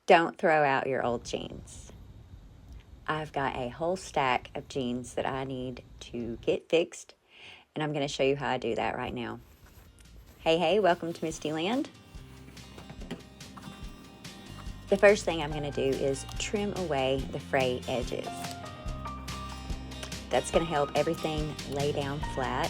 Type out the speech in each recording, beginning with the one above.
Don't throw out your old jeans. I've got a whole stack of jeans that I need to get fixed, and I'm going to show you how I do that right now. Hey, welcome to MistyLand. The first thing I'm going to do is trim away the fray edges. That's going to help everything lay down flat.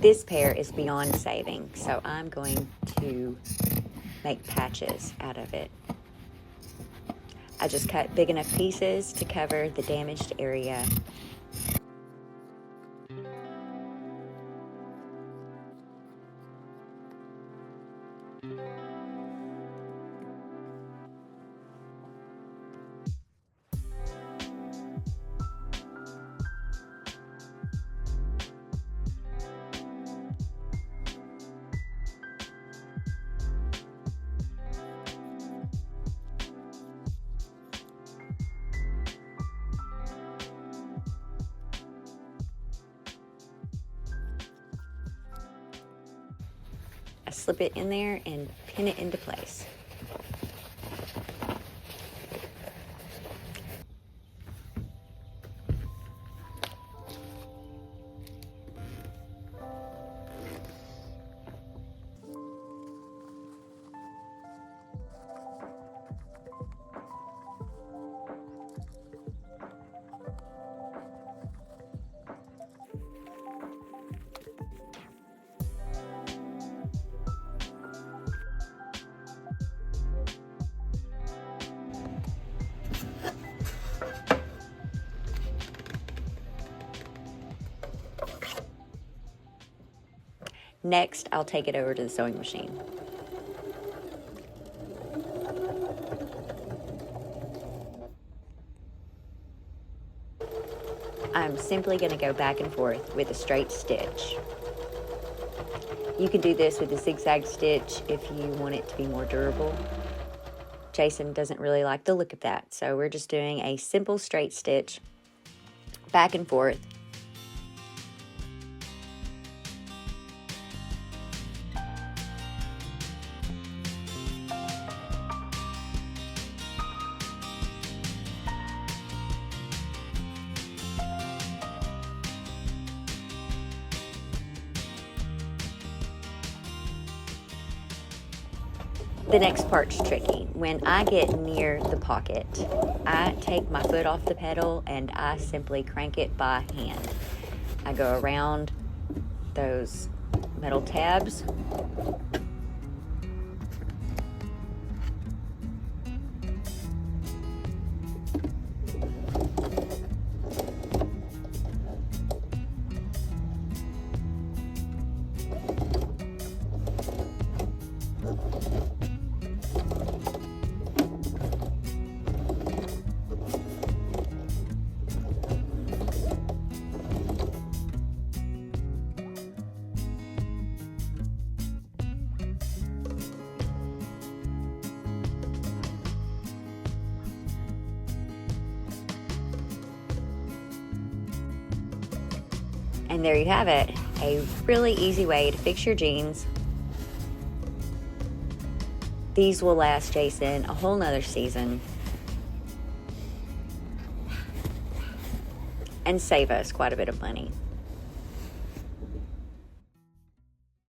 This pair is beyond saving, so I'm going to make patches out of it. I just cut big enough pieces to cover the damaged area. I slip it in there and pin it into place. Next, I'll take it over to the sewing machine. I'm simply going to go back and forth with a straight stitch. You can do this with a zigzag stitch if you want it to be more durable. Jason doesn't really like the look of that, so we're just doing a simple straight stitch back and forth. The next part's tricky. When I get near the pocket, I take my foot off the pedal and I simply crank it by hand. I go around those metal tabs. And there you have it, a really easy way to fix your jeans. These will last Jason a whole nother season and save us quite a bit of money.